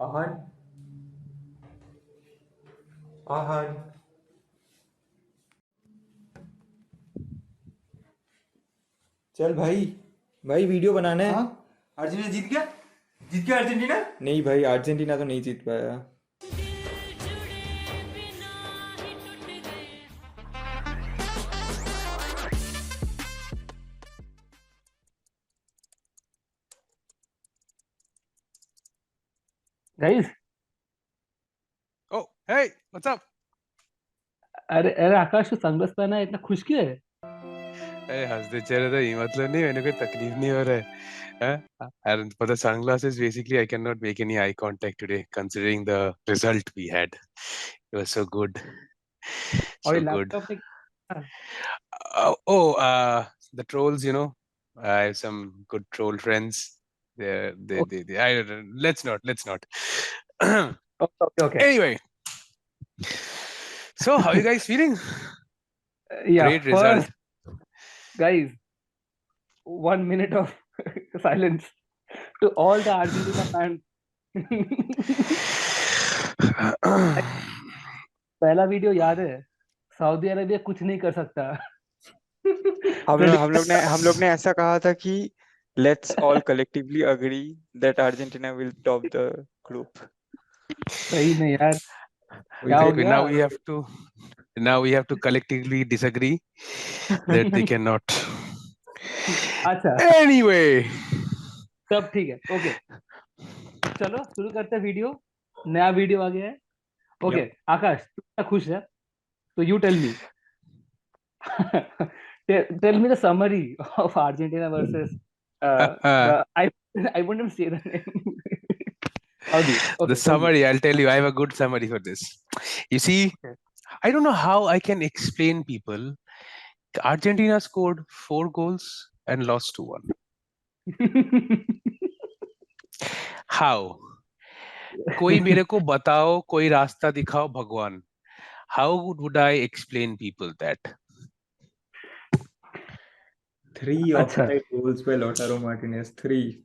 आहन आहन चल भाई भाई वीडियो बनाना है। हाँ। अर्जेंटीना जीत गया। जीत गया अर्जेंटीना। नहीं भाई, अर्जेंटीना तो नहीं जीत पाया। Guys, Oh, hey, what's up? अरे अरे आकाश, तो सनग्लास पहना है, इतना खुश क्यों है? अरे हंसते चेहरे तो ये मतलब नहीं, मैंने कोई तकलीफ नहीं हो रहा है हाँ? And for the sunglasses, basically, I cannot make any eye contact today, considering the result we had. It was so good, और ये so good. लैपटॉप में The trolls, you know, I have some good troll friends. I don't know. Let's not. Okay okay Anyway, so how are you guys feeling? या Great result. First guys, 1 minute of silence to all the Argentina fans. पहला video याद है? Saudi Arabia कुछ नहीं कर सकता। हम लोग ने ऐसा कहा था कि let's all collectively agree that Argentina will top the group. सही में यार, क्या हो Exactly. गया? Now we have to collectively disagree that they cannot. अच्छा, Anyway, सब ठीक है। ओके, चलो शुरू करते हैं वीडियो। नया वीडियो आ गया है। ओके आकाश, तू इतना खुश है तो you tell me tell me the summary of Argentina versus the I wouldn't even say the name. Saudi. the Okay, tell me. summary, I'll tell you, I have a good summary for this. You see, Okay. I don't know how I can explain people. Argentina scored 4 goals and lost 2-1. How? कोई मेरे को बताओ, कोई रास्ता दिखाओ भगवान. How would I explain people that? 3 अच्छा, offside goals by Lautaro Martinez. 3.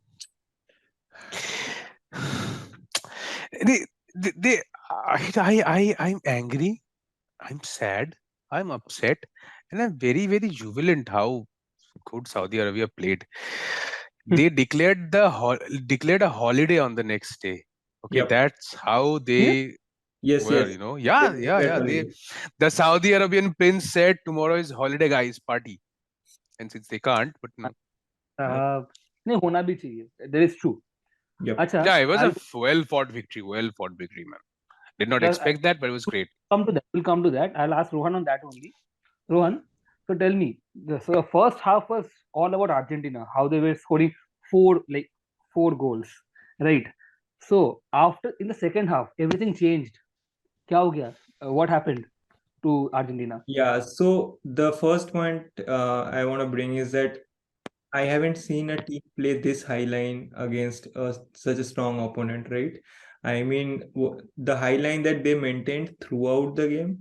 I'm angry, I'm sad, I'm upset, and I'm very, very jubilant how good Saudi Arabia played. They declared a holiday on the next day. Okay, Yep. that's how they Yes, were, yes. you know. Yeah, They yeah, declared yeah. holiday. The Saudi Arabian prince said tomorrow is holiday, guys, party. And since they can't, but no. नहीं होना भी चाहिए, that is true. Yep. अच्छा, Yeah, it was a I'll well-fought victory, man. Did not expect that, but it was great. come to that. We'll come to that. I'll ask Rohan on that only. Rohan, so tell me, so the first half was all about Argentina, how they were scoring four goals, right? So after in the second half, everything changed. क्या हो गया? What happened to Argentina? Yeah, so the first point I want to bring is that I haven't seen a team play this high line against such a strong opponent, right? I mean, the high line that they maintained throughout the game,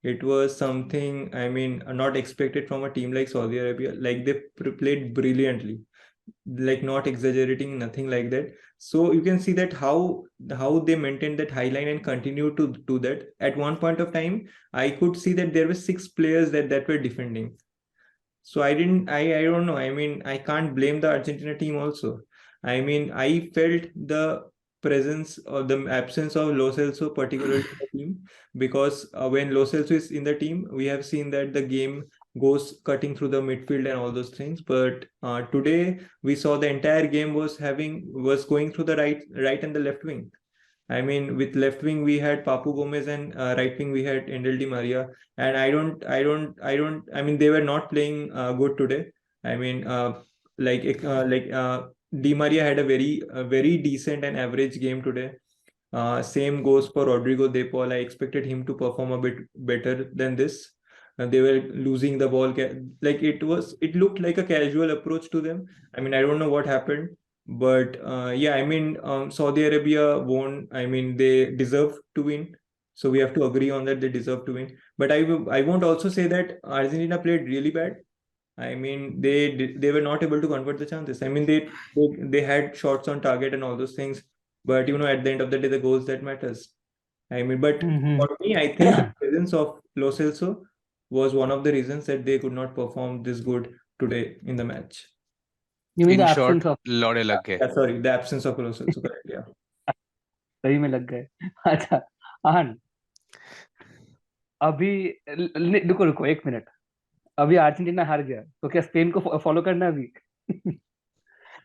it was something, I mean, not expected from a team like Saudi Arabia. Like they played brilliantly, like not exaggerating, nothing like that. So you can see that how they maintained that high line and continue to do that. At one point of time, I could see that there were 6 players that were defending. So I don't know. I mean, I can't blame the Argentina team also. I mean, I felt the presence or the absence of Lo Celso particularly in the team, because when Lo Celso is in the team, we have seen that the game goes cutting through the midfield and all those things. But today we saw the entire game was going through the right and the left wing. I mean, with left wing we had Papu Gomez, and right wing we had Endel Di Maria. And I mean, they were not playing good today. I mean, Di Maria had a very decent and average game today. Same goes for Rodrigo De Paul. I expected him to perform a bit better than this. They were losing the ball. It looked like a casual approach to them. I mean, I don't know what happened. But yeah, I mean, Saudi Arabia won. I mean, they deserve to win. So we have to agree on that. They deserve to win. But I won't also say that Argentina played really bad. I mean, they were not able to convert the chances. I mean, they had shots on target and all those things. But at the end of the day, the goals that matters. I mean, but Mhm. for me, I think the presence of Lo Celso was one of the reasons that they could not perform this good today in the match. You mean the In short, absence of लौड़े लग गए. Yeah, sorry, the absence of Lo Celso, correct? Yeah. सही में लग गए. अच्छा, आन अभी रुको रुको एक मिनट. अभी अर्जेंटीना हार गया तो क्या स्पेन को फॉलो करना है अभी?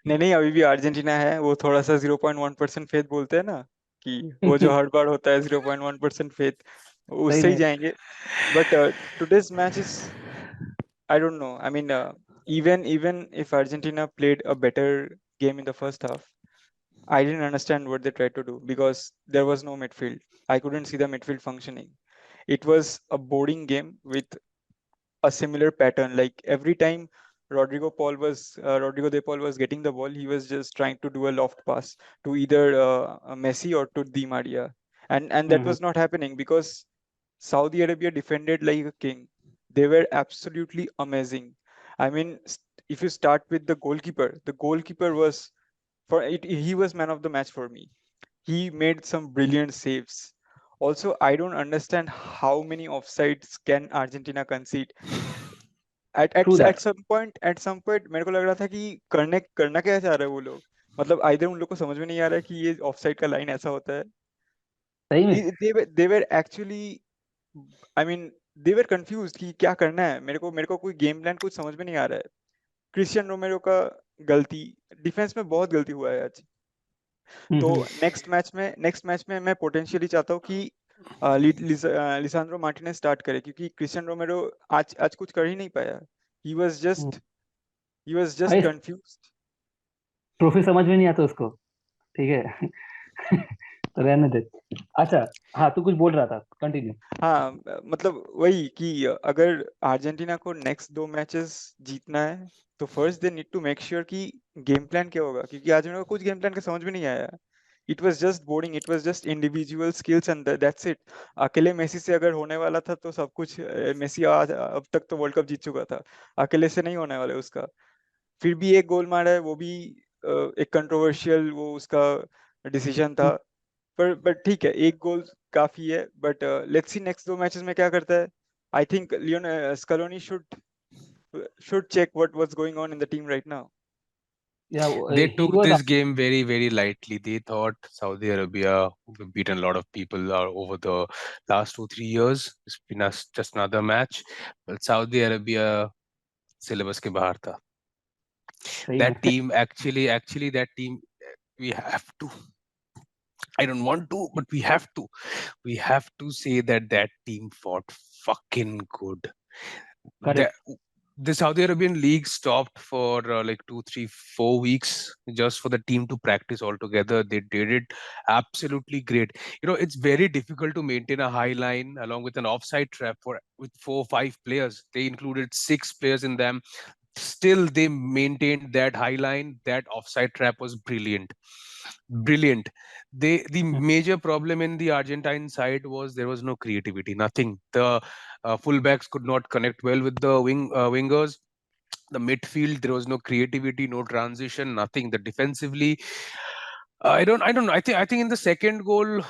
नहीं नहीं, अभी भी अर्जेंटीना है. वो थोड़ा सा 0.1% फेथ बोलते हैं ना, कि वो जो हर बार होता है 0.1% फेथ, सही उससे ही में. जाएंगे. But today's match is, I don't know. I mean, even if Argentina played a better game in the first half, I didn't understand what they tried to do because there was no midfield. I couldn't see the midfield functioning. It was a boring game with a similar pattern. Like every time Rodrigo De Paul was getting the ball, he was just trying to do a loft pass to either Messi or to Di Maria, and that Mhm. was not happening because Saudi Arabia defended like a king. They were absolutely amazing. I mean, if you start with the goalkeeper was for it. He was man of the match for me. He made some brilliant saves. Also, I don't understand how many offsides can Argentina concede. At True at that. at some point मेरे को लग रहा था कि करना क्या चाह रहे हैं वो लोग. मतलब आइदर उन लोग को समझ में नहीं आ रहा है कि ये ऑफसाइड का लाइन ऐसा होता है. सही में. They were actually, I mean, they were confused कि क्या करना है. मेरे को कोई गेम प्लान कुछ समझ में नहीं आ रहा है. क्रिस्टियन रोमेरो का गलती, डिफेंस में बहुत गलती हुआ है आज. तो Mhm. नेक्स्ट मैच में मैं पोटेंशियली चाहता हूँ कि लिसांड्रो मार्टिनेज स्टार्ट करे, क्योंकि क्रिस्टियन रोमेरो आज कुछ कर ही नहीं पाया. He was hmm. Just he was just भाई कंफ्यूज्ड. ट्रॉफी समझ में नहीं आता उसको. ठीक है. तो रहने दे. अच्छा, हाँ तू कुछ बोल रहा था, कंटिन्यू. हाँ, मतलब वही कि अगर अर्जेंटीना को नेक्स्ट 2 मैचेस जीतना है तो first they need to make sure कि गेम प्लान क्या होगा, क्योंकि आज मेरे को कुछ गेम प्लान का समझ में नहीं आया. It was just boring. It was just individual skills and that's it. अकेले मेसी से अगर होने वाला था तो सब कुछ, मेसी आज अब तक तो वर्ल्ड कप जीत चुका था. अकेले से नहीं होने वाला है उसका. फिर भी एक गोल मारा है, वो भी एक कंट्रोवर्शियल वो उसका डिसीजन था. पर ठीक है, एक गोल काफी है. But let's see next 2 matches में क्या करता है. I think Lionel Scaloni should check what's going on in the team right now. या They he took was. this game very, very lightly. They thought Saudi Arabia, who've beaten a lot of people over the last 2, 3 years. It's been just another match. But Saudi Arabia syllabus ke bahar tha. सही में. That team actually that team, we have to. I don't want to, but we have to. We have to say that that team fought fucking good. The, correct. the Saudi Arabian league stopped for like 2, 3, 4 weeks just for the team to practice all together. They did it absolutely great. It's very difficult to maintain a high line along with an offside trap with 4, 5 players. They included 6 players in them. Still, they maintained that high line. That offside trap was brilliant. Brilliant. The major problem in the Argentine side was there was no creativity, nothing. The fullbacks could not connect well with the wingers. The midfield, there was no creativity, no transition, nothing. The defensively, I don't know. I think in the second goal,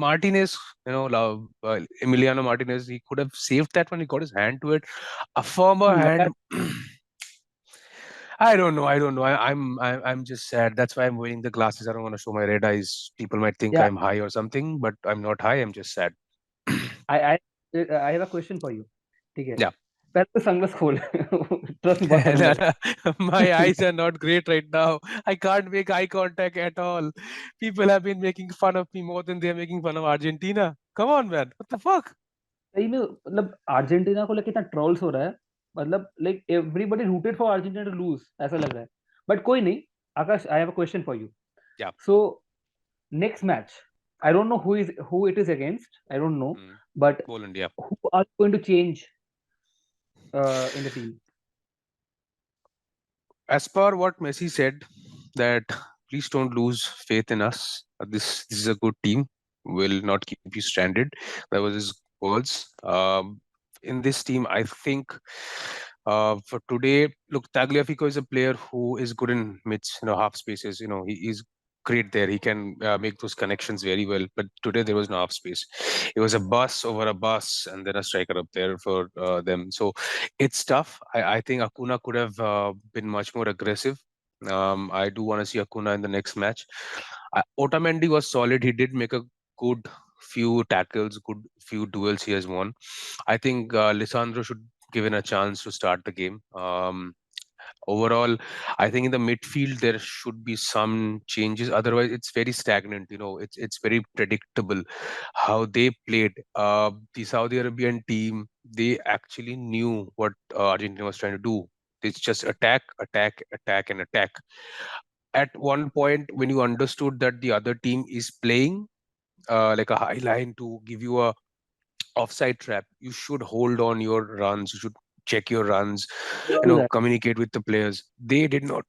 Martinez, Emiliano Martinez, he could have saved that one. He got his hand to it. A firmer hand. I don't know. I don't know. I'm just sad. That's why I'm wearing the glasses. I don't want to show my red eyes. People might think या I'm high or something, but I'm not high. I'm just sad. I I have a question for you. ठीक है, Yeah. पहले तो sunglass खोल. Trust में बहुत No, करूंगा. no, my eyes are not great right now. I can't make eye contact at all. People have been making fun of me more than they're making fun of Argentina. Come on, man. What the fuck? सही में मतलब Argentina को लेके इतना trolls हो रहा है. मतलब like everybody rooted for Argentina to lose, ऐसा लग रहा है. बट कोई नहीं. Akash, I have a question for you. Yeah. So next match, I don't know who it is against. I don't know, but Poland, yeah. who are going to change in the team? As per what Messi said, that please don't lose faith in us. This is a good team. Will not keep you stranded. That was his words. In this team, I think for today, look, Tagliafico is a player who is good in mids, half spaces. He is great there. He can make those connections very well. But today there was no half space. It was a bus over a bus, and then a striker up there for them. So it's tough. I think Acuna could have been much more aggressive. I do want to see Acuna in the next match. Otamendi was solid. He did make a good few tackles, good few duels he has won. I think Lisandro should given a chance to start the game. Overall, I think in the midfield there should be some changes. Otherwise, it's very stagnant. It's very predictable how they played. The Saudi Arabian team, they actually knew what Argentina was trying to do. It's just attack, attack, attack, and attack. At one point, when you understood that the other team is playing like a high line to give you a offside trap, you should hold on your runs. You should check your runs, Do that. communicate with the players. They did not.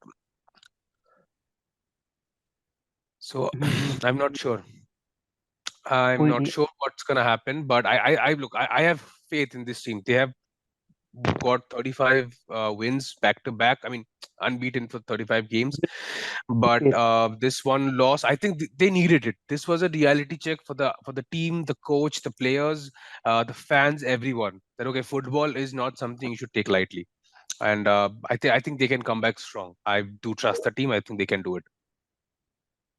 So I'm not sure. I'm कोई not नहीं. sure what's gonna happen, but I look. I have faith in this team. They have got 35 wins back to back. I mean, unbeaten for 35 games. But Yes. this one loss, I think they needed it. This was a reality check for the team, the coach, the players, the fans, everyone. That okay, football is not something you should take lightly. And I think they can come back strong. I do trust the team. I think they can do it.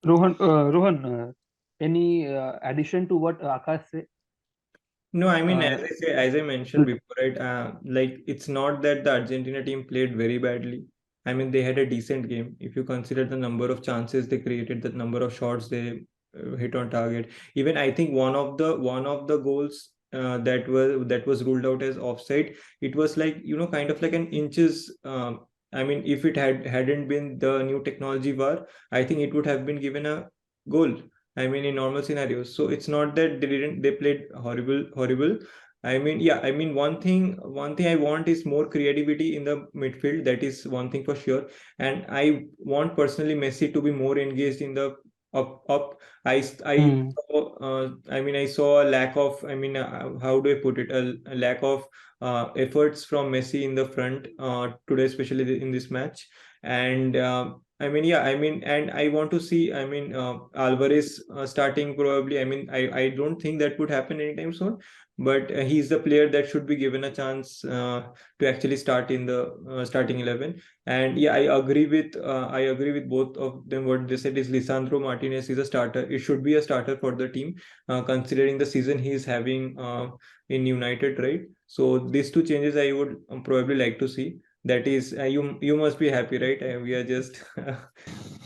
Rohan, any addition to what Akash said? No, I mean, Uh, as I mentioned before, right? Like it's not that the Argentina team played very badly. I mean, they had a decent game. If you consider the number of chances they created, the number of shots they hit on target. Even I think one of the goals that was ruled out as offside. It was like kind of like an inches. I mean, if it hadn't been the new technology VAR, I think it would have been given a goal. I mean, in normal scenarios. So it's not that they played horrible. I mean, yeah, I mean, one thing I want is more creativity in the midfield. That is one thing for sure. And I want personally Messi to be more engaged in the up. hmm. I mean, I saw a lack of, I mean, how do I put it? A lack of efforts from Messi in the front today, especially in this match. And I mean, yeah, I mean, and I want to see, I mean, Alvarez starting probably. I mean, I don't think that would happen anytime soon, but he's the player that should be given a chance to actually start in the starting 11. And yeah, I agree with both of them. What they said is Lisandro Martinez is a starter. It should be a starter for the team, considering the season he is having in United, right? So these two changes I would probably like to see. That is, you must be happy, right? We are just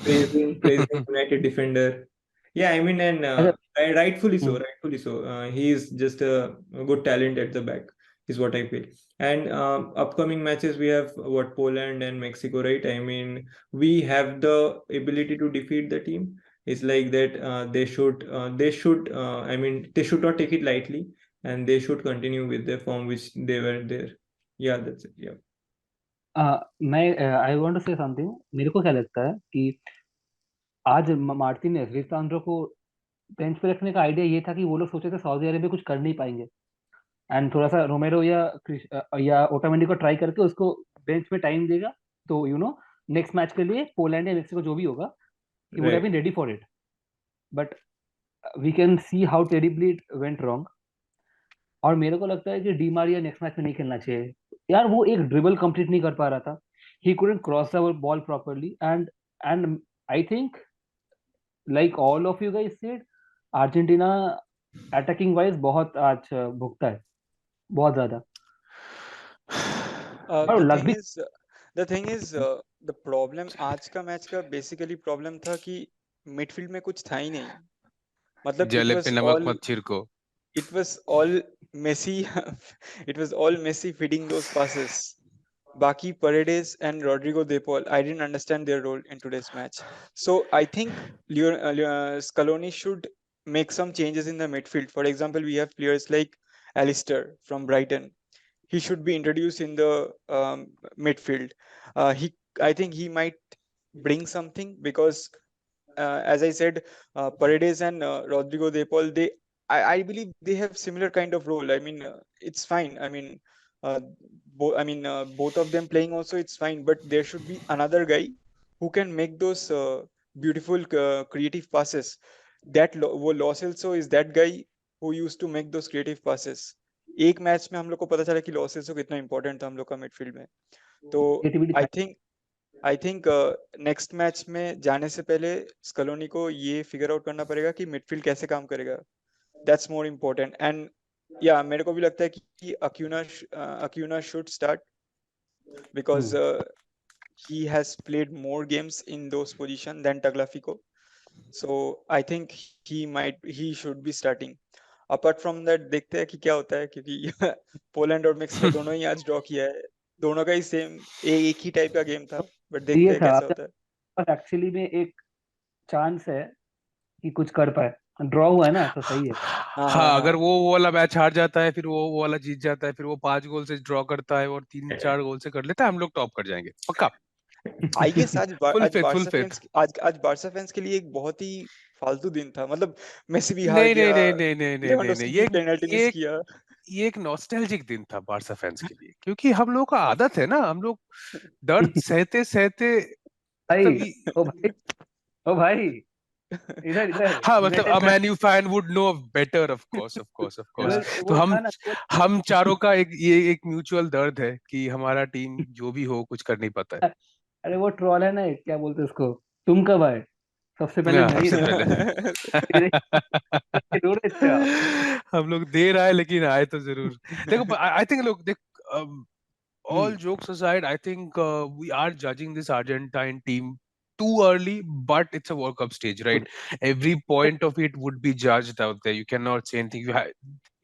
praising United defender. Yeah, I mean, and As a, rightfully so, hmm. rightfully so. He is just a good talent at the back, is what I feel. And upcoming matches we have what Poland and Mexico, right? I mean, we have the ability to defeat the team. It's like that. I mean, they should not take it lightly, and they should continue with the form which they were there. Yeah, that's it. Yeah. मैं I want to say something. मेरे को क्या लगता है कि आज Martinez Lisandro को bench पे रखने का आइडिया ये था कि वो लोग सोचे थे सऊदी अरेबिया कुछ कर नहीं पाएंगे, एंड थोड़ा सा रोमेरो या ओटामेंडी को ट्राई करके उसको बेंच में टाइम देगा, तो नेक्स्ट मैच के लिए पोलैंड या मेक्सिको जो भी होगा, he would have Right. Been ready for it. But we can see how terribly it went wrong. और मेरे को लगता है कि डी मारिया नेक्स्ट मैच में नहीं खेलना चाहिए. यार वो एक ड्रिबल कंप्लीट नहीं कर पा रहा था. He couldn't cross the ball properly, and I think like all of you guys said, Argentina attacking wise बहुत आज भुगता है, बहुत ज्यादा. और The लग thing भी. is, the thing is, the problem आज का मैच का बेसिकली प्रॉब्लम था कि मिडफील्ड में कुछ था ही नहीं. मतलब जले पे नमक मत छिड़को. it was all Messi. It was all Messi feeding those passes. Baki Paredes and Rodrigo De Paul, I didn't understand their role in today's match. So I think Scaloni should make some changes in the midfield. For example, we have players like Alistair from Brighton. He should be introduced in the midfield. I think he might bring something because, as I said, Paredes and Rodrigo De Paul, I believe they have similar kind of role. I mean, it's fine. I mean, both of them playing also, it's fine. But there should be another guy who can make those beautiful creative passes. वो Lo Celso is that guy who used to make those creative passes. एक match में हम लोग को पता चला कि Lo Celso कितना इंपॉर्टेंट था हम लोग का मिडफील्ड में. तो creativity I think next match में जाने से पहले स्कलोनी को ये फिगर आउट करना पड़ेगा कि मिडफील्ड कैसे काम करेगा. That's more important. एंड या मेरे को भी लगता है कि Acuña should start because he has played more games in those positions than Tagliafico. So I think he should be starting. Apart from that देखते हैं कि क्या होता है, क्योंकि पोलैंड और मेक्सिको दोनों ही आज ड्रॉ किया है. दोनों का ही सेम एक ही टाइप का गेम था, बट देखते ये हैं था कैसा होता है. एक्चुअली में एक चांस है कि कुछ कर पाए. ड्रॉ हुआ है ना तो सही है. हाँ हाँ हाँ, अगर हाँ. वो वाला मैच हार जाता है, फिर वो वाला जीत जाता है, फिर वो 5 गोल से ड्रॉ करता है और 3-4 गोल से कर लेता है, हम लोग टॉप कर जाएंगे पक्का. I guess full faith, full faith. आज बारसा फैंस के लिए एक बहुत ही फालतू दिन था. मतलब मेसी भी हार नहीं नहीं गया, नहीं नहीं नहीं नहीं नहीं नहीं, लेवेंडोस्की भी पेनल्टी मिस ये किया. ये एक नॉस्टैल्जिक दिन था बारसा फैंस के लिए, क्योंकि हम लोग का आदत है ना, हम लोग दर्द सहते सहते भाई, मतलब ओ भाई, ओ भाई, इधर इधर हाँ, मतलब United a fan. Man you fan would know better, of course of course of course. तो वो था ना वो. हम चारों का एक म्यूचुअल दर्द है कि हमारा टीम जो भी हो कुछ कर नहीं पाता है. अरे वो ट्रॉल है ना, क्या बोलते हैं उसको, तुम कब आए, सबसे पहले मैं ही सबसे रहूंगा. पहले जरूर थे आप. हम लोग देर आए लेकिन आए तो जरूर. देखो, आई थिंक लोग देख, all hmm. jokes aside, I think we are judging this Argentine team too early, but it's a World Cup stage, right? Every point of it would be judged out there. You cannot say anything.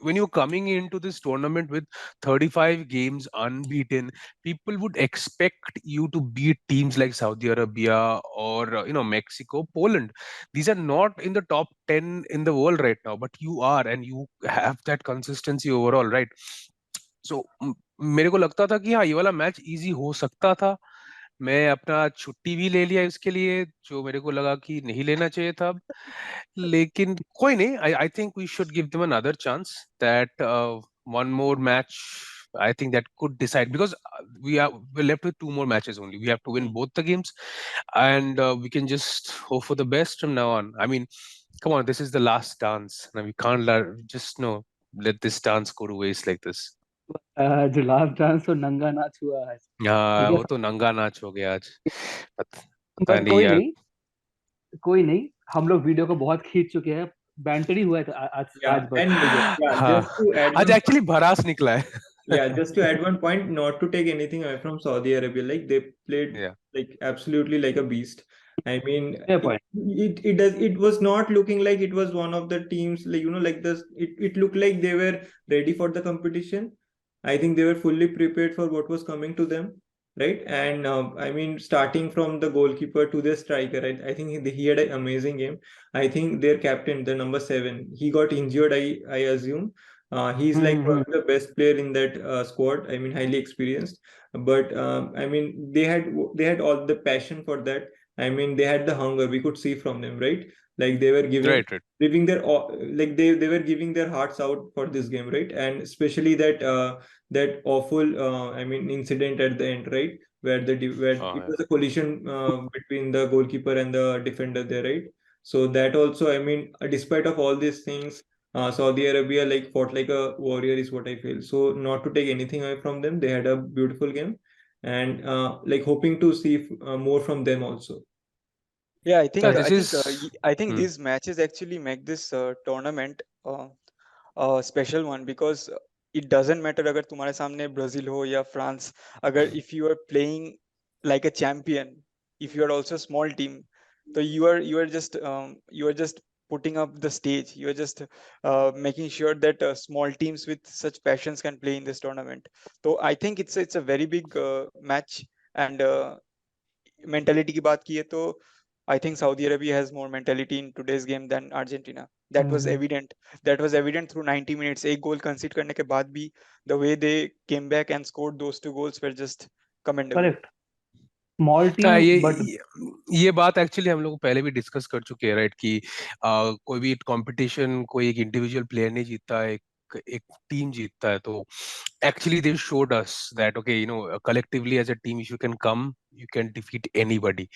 When you're coming into this tournament with 35 games unbeaten, people would expect you to beat teams like Saudi Arabia or Mexico, Poland. These are not in the top 10 in the world right now, but you are, and you have that consistency overall, right? सो मेरे को लगता था कि हाँ, ये वाला match easy हो सकता था. मैं अपना छुट्टी भी ले लिया इसके लिए, जो मेरे को लगा कि नहीं लेना चाहिए था अब. लेकिन कोई नहीं, I think we should give them another chance, that one more match, I think that could decide, because we're left with 2 more matches only. We have to win hmm. both the games, and we can just hope for the best from now on. I mean, come on, this is the last dance. Now we can't just no let this dance go to waste like this. जो last dance तो नंगा नाच हुआ है. हाँ, ठीक है. वो तो नंगा नाच हो गया आज. पता बट नहीं कोई यार. नहीं, कोई नहीं, हम लोग वीडियो को बहुत खींच चुके हैं. बैंटर ही हुआ है तो आज Yeah, आज बस. and yeah, हाँ, just to add आज one एक्चुअली भरास निकला है. Yeah, just to add one point, not to take anything away from Saudi Arabia, like they played Yeah. like absolutely like a beast. I mean, Fair point. it was not looking like it was one of the teams, like like this. It looked like they were ready for the competition. I think they were fully prepared for what was coming to them, right? And I mean, starting from the goalkeeper to the striker, I think he had an amazing game. I think their captain, the number 7, he got injured. I assume he's like one hmm. of the best player in that squad. I mean, highly experienced. But I mean, they had all the passion for that. I mean, they had the hunger. We could see from them, right? Like they were Right, right. giving their like they were giving their hearts out for this game, right? And especially that awful I mean incident at the end, right? Where Oh, it yeah. was a collision between the goalkeeper and the defender there, right? So that also, I mean, despite of all these things, Saudi Arabia like fought like a warrior is what I feel. So not to take anything away from them, they had a beautiful game, and like hoping to see more from them also. Yeah, Yeah, this is. I think Hmm. these matches actually make this tournament special one, because it doesn't matter अगर तुम्हारे सामने Brazil हो या France, अगर if you are playing like a champion, if you are also a small team, so you are just putting up the stage. You are just making sure that small teams with such passions can play in this tournament. So I think it's a very big match. And mentality की बात की है तो I think Saudi Arabia has more mentality in today's game than Argentina. That was hmm. evident. That was evident through 90 minutes. एक goal concede करने के बाद भी the way they came back and scored those 2 goals were just commendable. Correct. Small हाँ, team but. ये बात actually हम लोग पहले भी डिस्कस कर चुके हैं, राइट? कि कोई भी कंपटीशन कोई एक इंडिविजुअल प्लेयर नहीं जीतता है, एक टीम जीतता है, तो actually they showed us that okay, collectively as a team, if you can come, you can defeat anybody.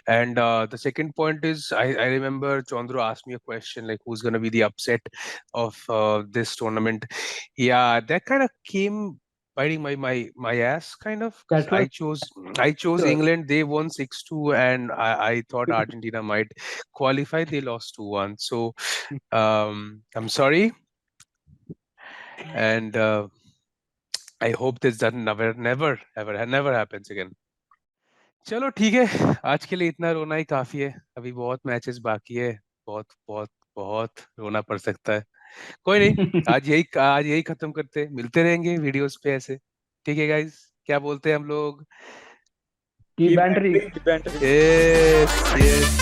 And the second point is, I remember Chandru asked me a question like, who's going to be the upset of this tournament? Yeah, that kind of came biting my ass kind of, because That was I chose sure. England. They won 6-2, and I thought Argentina might qualify. They lost 2-1. So I'm sorry, and I hope this doesn't never happens again. चलो ठीक है, आज के लिए इतना रोना ही काफी है। अभी बहुत मैचेस बाकी है, बहुत बहुत बहुत रोना पड़ सकता है। कोई नहीं, आज यही खत्म करते हैं, मिलते रहेंगे वीडियोस पे ऐसे। ठीक है गाइस, क्या बोलते हैं हम लोग? Keep Keep bantering. bantering. Keep bantering. Yes yes.